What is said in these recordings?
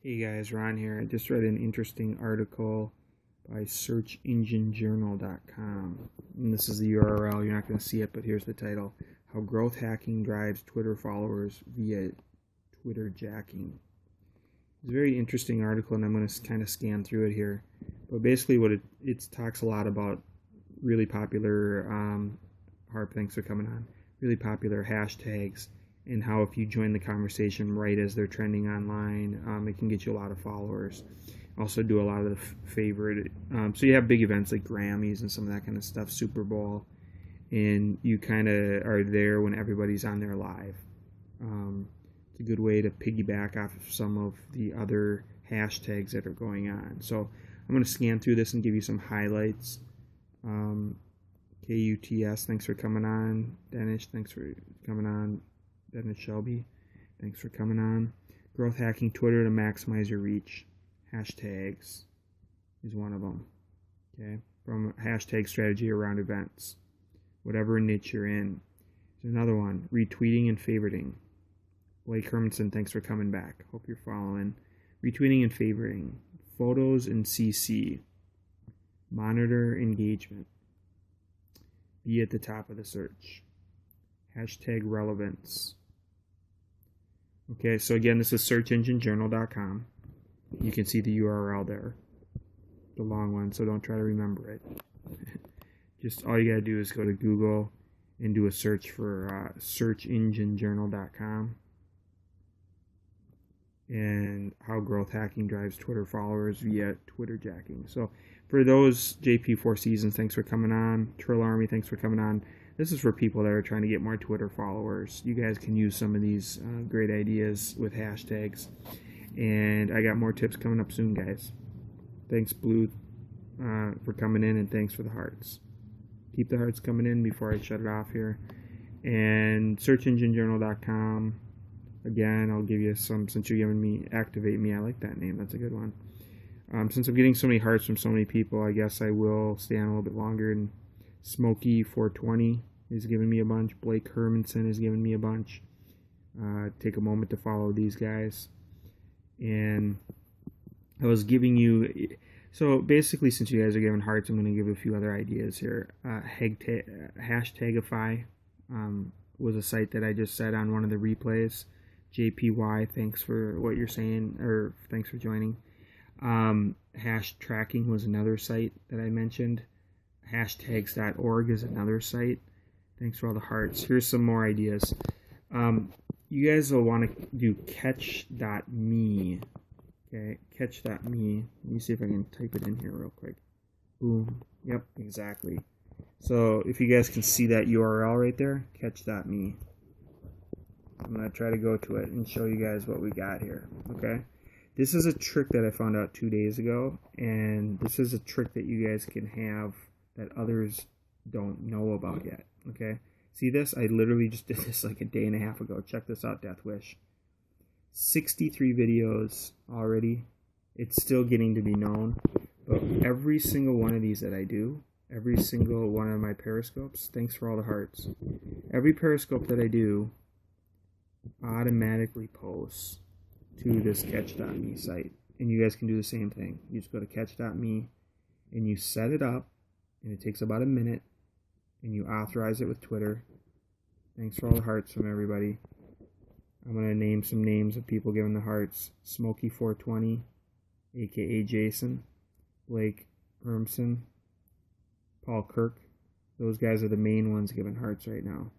Hey guys, Ron here. I just read an interesting article by searchenginejournal.com. And this is the URL. You're not going to see it, but here's the title. How Growth Hacking Drives Twitter Followers Via Twitter Jacking. It's a very interesting article, and I'm going to kind of scan through it here. But basically what it talks a lot about really popular, Harp, thanks for coming on, really popular hashtags, and how if you join the conversation right as they're trending online, it can get you a lot of followers. Also do a lot of the favorite, so you have big events like Grammys and some of that kind of stuff, Super Bowl, and you kind of are there when everybody's on there live. It's a good way to piggyback off of some of the other hashtags that are going on. So I'm going to scan through this and give you some highlights. KUTS, thanks for coming on. Dennis, thanks for coming on. Dennis Shelby, thanks for coming on. Growth hacking Twitter to maximize your reach. Hashtags is one of them. Okay, from hashtag strategy around events, whatever niche you're in. There's another one, retweeting and favoriting. Blake Hermanson, thanks for coming back. Hope you're following. Retweeting and favoriting. Photos and CC. Monitor engagement. Be at the top of the search. Hashtag relevance. Okay, so again, this is searchenginejournal.com. You can see the URL there, the long one, so don't try to remember it. Just all you gotta do is go to Google and do a search for searchenginejournal.com and how growth hacking drives Twitter followers via Twitter jacking. So for those, JP Four Seasons, thanks for coming on. Trill Army, thanks for coming on. This is for people that are trying to get more Twitter followers. You guys can use some of these great ideas with hashtags. And I got more tips coming up soon, guys. Thanks, Blue, for coming in, and thanks for the hearts. Keep the hearts coming in before I shut it off here. And searchenginejournal.com. Again, I'll give you some, since you're giving me Activate Me. I like that name. That's a good one. Since I'm getting so many hearts from so many people, I guess I will stay on a little bit longer. And Smokey 420 is giving me a bunch. Blake Hermanson is giving me a bunch. Take a moment to follow these guys. And I was giving you, so basically, since you guys are giving hearts, I'm going to give a few other ideas here. Hashtagify was a site that I just said on one of the replays. JPY, thanks for what you're saying, or thanks for joining. Hash tracking was another site that I mentioned. Hashtags.org is another site. Thanks for all the hearts. Here's some more ideas. You guys will want to do catch.me. Okay, catch.me. Let me see if I can type it in here real quick. Boom. Yep, exactly. So if you guys can see that URL right there, catch.me. I'm going to try to go to it and show you guys what we got here. Okay. This is a trick that I found out 2 days ago, and this is a trick that you guys can have that others don't know about yet. Okay. See this? I literally just did this like a day and a half ago. Check this out, Death Wish. 63 videos already. It's still getting to be known. But every single one of these that I do, every single one of my periscopes, thanks for all the hearts. Every periscope that I do automatically posts to this catch.me site. And you guys can do the same thing. You just go to catch.me and you set it up, and it takes about a minute, and you authorize it with Twitter. Thanks for all the hearts from everybody. I'm going to name some names of people giving the hearts. Smokey420, a.k.a. Jason. Blake Hermson. Paul Kirk. Those guys are the main ones giving hearts right now.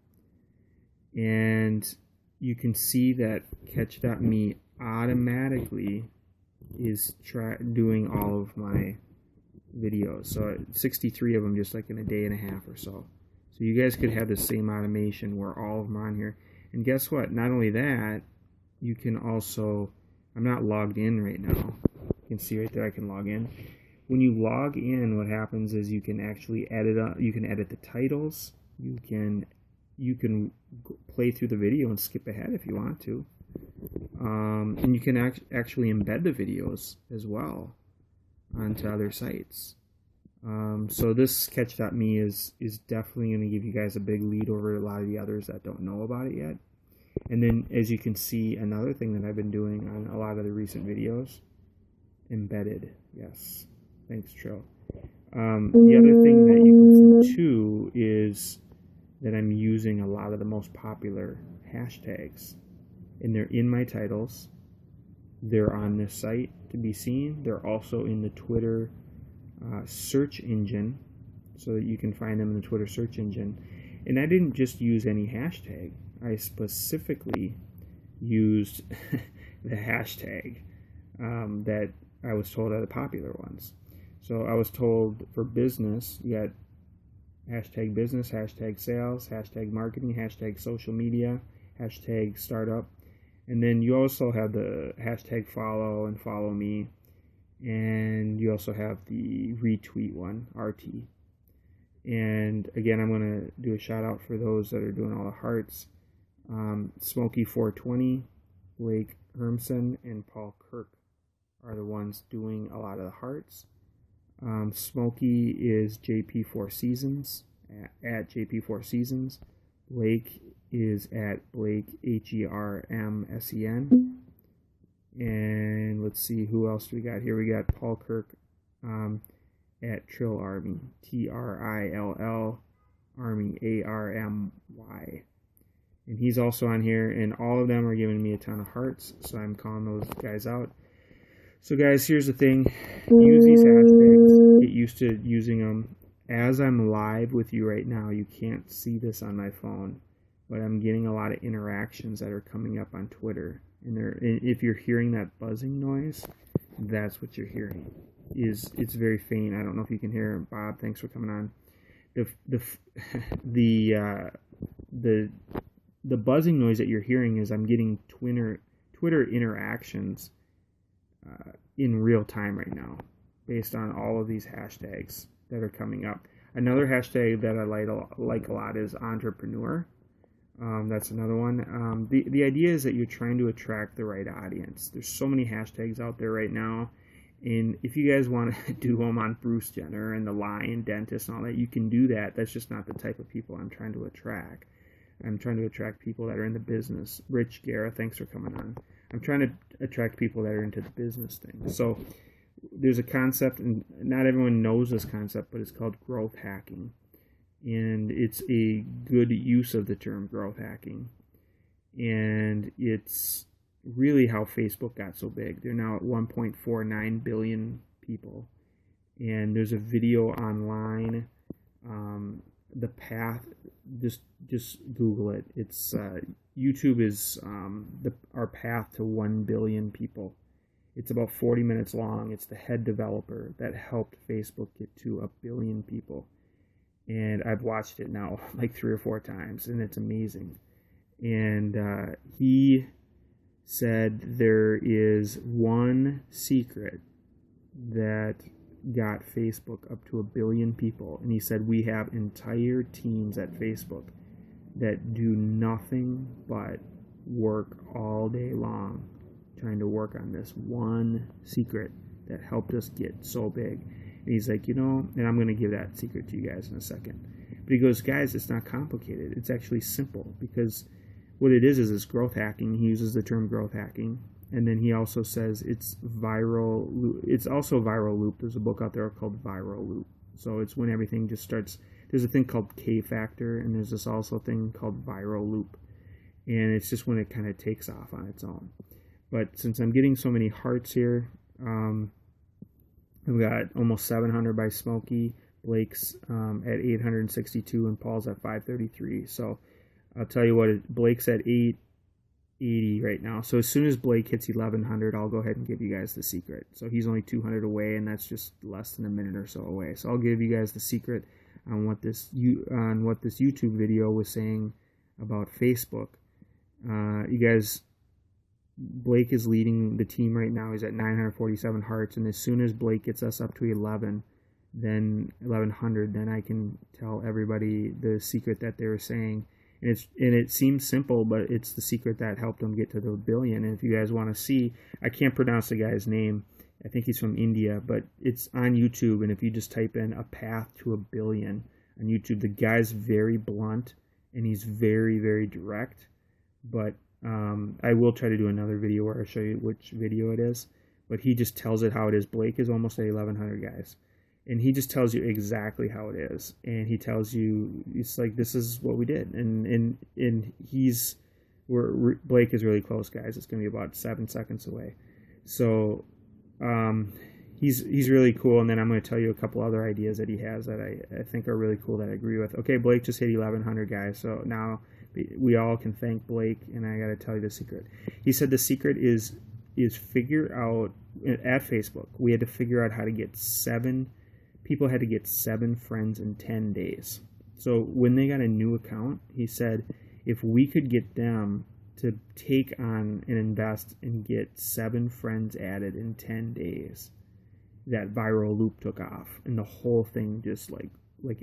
And you can see that catch.me automatically is doing all of my videos. So 63 of them just like in a day and a half or so. So you guys could have the same automation where all of them are on here. And guess what? Not only that, you can also, I'm not logged in right now. You can see right there I can log in. When you log in, what happens is you can actually edit the titles. You can play through the video and skip ahead if you want to. And you can actually embed the videos as well onto other sites. So this catch.me is definitely going to give you guys a big lead over a lot of the others that don't know about it yet. And then, as you can see, another thing that I've been doing on a lot of the recent videos, embedded. Yes, thanks, Trill. The other thing that you can see too is that I'm using a lot of the most popular hashtags, and they're in my titles. They're on this site to be seen. They're also in the Twitter search engine, so that you can find them in the Twitter search engine. And I didn't just use any hashtag. I specifically used the hashtag that I was told are the popular ones. So I was told for business, you got hashtag business, hashtag sales, hashtag marketing, hashtag social media, hashtag startup. And then you also have the hashtag follow and follow me. And you also have the retweet one, RT. And again, I'm going to do a shout out for those that are doing all the hearts. Smokey420, Blake Hermson, and Paul Kirk are the ones doing a lot of the hearts. Smokey is JP4 Seasons, at JP4 Seasons. Blake is at Blake HERMSEN. And let's see, who else do we got here? We got Paul Kirk at Trill Army, TRILL Army, ARMY. And he's also on here, and all of them are giving me a ton of hearts, so I'm calling those guys out. So guys, here's the thing. Use these hashtags. Get used to using them. As I'm live with you right now, you can't see this on my phone, but I'm getting a lot of interactions that are coming up on Twitter. And if you're hearing that buzzing noise, that's what you're hearing. It's very faint. I don't know if you can hear it. Bob, thanks for coming on. The buzzing noise that you're hearing is I'm getting Twitter interactions in real time right now, based on all of these hashtags that are coming up. Another hashtag that I like a lot is entrepreneur. That's another one. The idea is that you're trying to attract the right audience. There's so many hashtags out there right now, and if you guys want to do them on Bruce Jenner and the Lion Dentist and all that, you can do that. That's just not the type of people I'm trying to attract. I'm trying to attract people that are in the business. Rich Guerra, thanks for coming on. I'm trying to attract people that are into the business thing. So there's a concept, and not everyone knows this concept, but it's called growth hacking. And it's a good use of the term growth hacking. And it's really how Facebook got so big. They're now at 1.49 billion people. And there's a video online, the path, just Google it. It's YouTube is our path to 1 billion people. It's about 40 minutes long. It's the head developer that helped Facebook get to 1 billion people. And I've watched it now like 3 or 4 times, and it's amazing. And he said there is one secret that got Facebook up to 1 billion people. And he said we have entire teams at Facebook that do nothing but work all day long trying to work on this one secret that helped us get so big. And he's like, and I'm going to give that secret to you guys in a second. But he goes, guys, it's not complicated. It's actually simple, because what it is this growth hacking. He uses the term growth hacking. And then he also says it's viral. It's also viral loop. There's a book out there called Viral Loop. So it's when everything just starts. There's a thing called K factor, and there's this also thing called viral loop. And it's just when it kind of takes off on its own. But since I'm getting so many hearts here, we've got almost 700 by Smokey. Blake's at 862, and Paul's at 533. So I'll tell you what, Blake's at 880 right now. So as soon as Blake hits 1100, I'll go ahead and give you guys the secret. So he's only 200 away, and that's just less than a minute or so away. So I'll give you guys the secret on what this YouTube video was saying about Facebook. You guys, Blake is leading the team right now. He's at 947 hearts, and as soon as Blake gets us up to 1100, then I can tell everybody the secret that they were saying. And it seems simple, but it's the secret that helped them get to the 1 billion. And if you guys want to see, I can't pronounce the guy's name. I think he's from India, but it's on YouTube. And if you just type in a path to 1 billion on YouTube, the guy's very blunt and he's very, very direct. But I will try to do another video where I show you which video it is, but he just tells it how it is. Blake is almost at 1,100 guys, and he just tells you exactly how it is, and he tells you it's like, this is what we did, and Blake is really close, guys. It's gonna be about 7 seconds away, so he's really cool. And then I'm going to tell you a couple other ideas that he has that I think are really cool that I agree with. Okay, Blake just hit 1,100 guys, so now we all can thank Blake, and I got to tell you the secret. He said the secret is figure out, at Facebook, we had to figure out how to get 7 friends in 10 days. So when they got a new account, he said if we could get them to take on and invest and get 7 friends added in 10 days, that viral loop took off, and the whole thing just like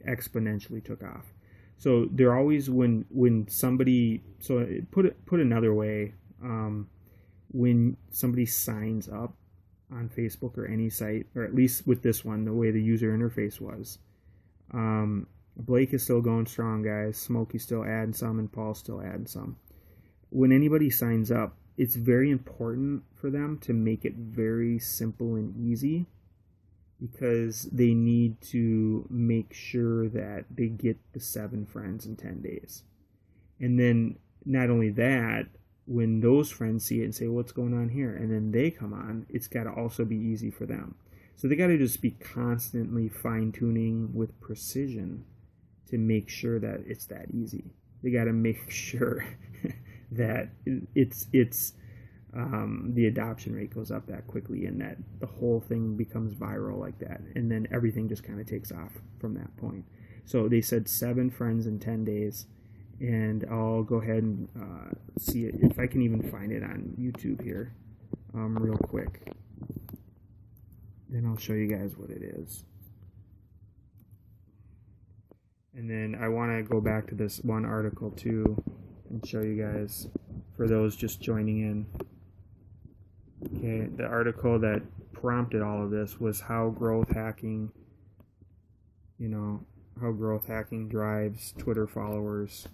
exponentially took off. So they're always, when somebody, so put another way, when somebody signs up on Facebook or any site, or at least with this one, the way the user interface was, Blake is still going strong, guys. Smokey's still adding some, and Paul's still adding some. When anybody signs up, it's very important for them to make it very simple and easy, because they need to make sure that they get the 7 friends in 10 days. And then not only that, when those friends see it and say, what's going on here? And then they come on, it's got to also be easy for them. So they got to just be constantly fine-tuning with precision to make sure that it's that easy. They got to make sure that the adoption rate goes up that quickly, and that the whole thing becomes viral like that, and then everything just kind of takes off from that point. So they said 7 friends in 10 days, and I'll go ahead and see it, if I can even find it on YouTube here real quick. Then I'll show you guys what it is. And then I want to go back to this one article too and show you guys, for those just joining in. Okay, the article that prompted all of this was how growth hacking drives Twitter followers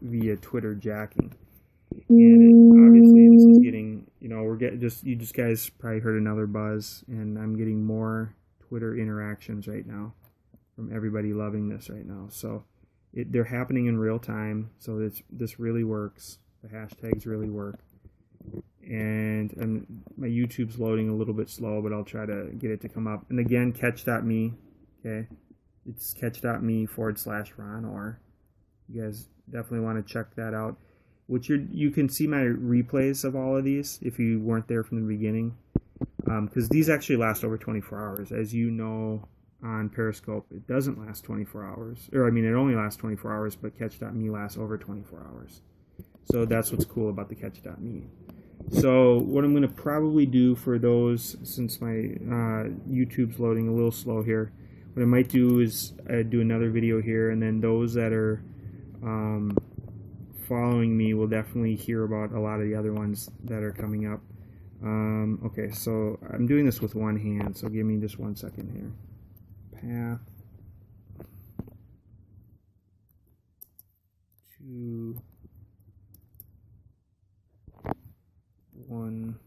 via Twitter jacking. And obviously this is getting, you guys probably heard another buzz, and I'm getting more Twitter interactions right now from everybody loving this right now. So they're happening in real time, so this really works. The hashtags really work. And my YouTube's loading a little bit slow, but I'll try to get it to come up. And again, catch.me, okay? It's catch.me/RonOrr. You guys definitely want to check that out. You can see my replays of all of these if you weren't there from the beginning, because these actually last over 24 hours. As you know, on Periscope, it doesn't last 24 hours. Or, it only lasts 24 hours, but catch.me lasts over 24 hours. So that's what's cool about the catch.me. So what I'm going to probably do for those, since my YouTube's loading a little slow here, what I might do is do another video here, and then those that are following me will definitely hear about a lot of the other ones that are coming up. Okay, so I'm doing this with one hand, so give me just 1 second here. Path to 1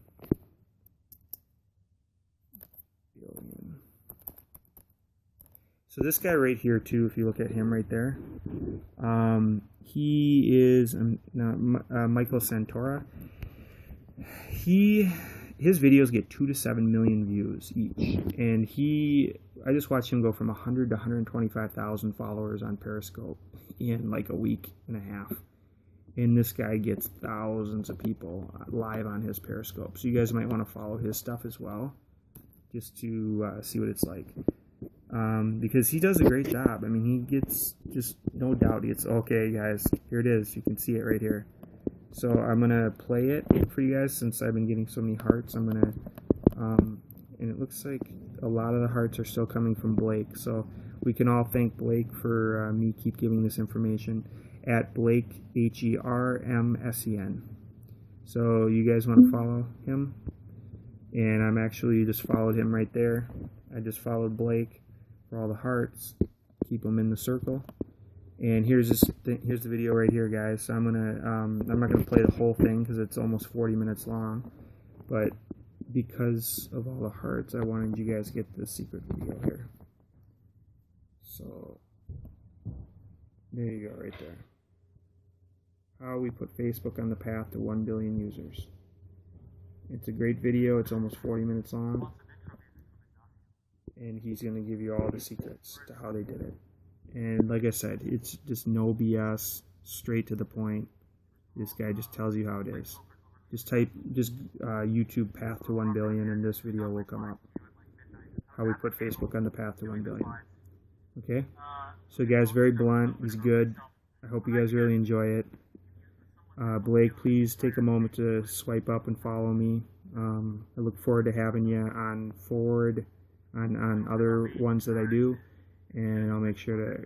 billion. So this guy right here too, if you look at him right there, he is Michael Santora. His videos get 2 to 7 million views each, and I just watched him go from 100 to 125,000 followers on Periscope in like a week and a half. And this guy gets thousands of people live on his Periscope. So you guys might want to follow his stuff as well, just to see what it's like. Because he does a great job. He gets, just no doubt, okay, guys, here it is. You can see it right here. So I'm going to play it for you guys, since I've been getting so many hearts. I'm going to, and it looks like a lot of the hearts are still coming from Blake. So we can all thank Blake for me keep giving this information. At Blake, HERMSEN. So you guys want to follow him? And I'm actually just followed him right there. I just followed Blake for all the hearts. Keep them in the circle. And here's here's the video right here, guys. So I'm not gonna play the whole thing because it's almost 40 minutes long, but because of all the hearts, I wanted you guys to get the secret video here. So there you go, right there. How we put Facebook on the path to 1 billion users. It's a great video. It's almost 40 minutes long, and he's gonna give you all the secrets to how they did it. And like I said, it's just no BS, straight to the point. This guy just tells you how it is. Just type YouTube path to 1 billion and this video will come up. How we put Facebook on the path to 1 billion. Okay? So guys, very blunt. He's good. I hope you guys really enjoy it. Blake, please take a moment to swipe up and follow me. I look forward to having you on other ones that I do. And I'll make sure to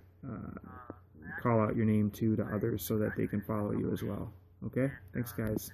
call out your name too to others so that they can follow you as well. Okay? Thanks, guys.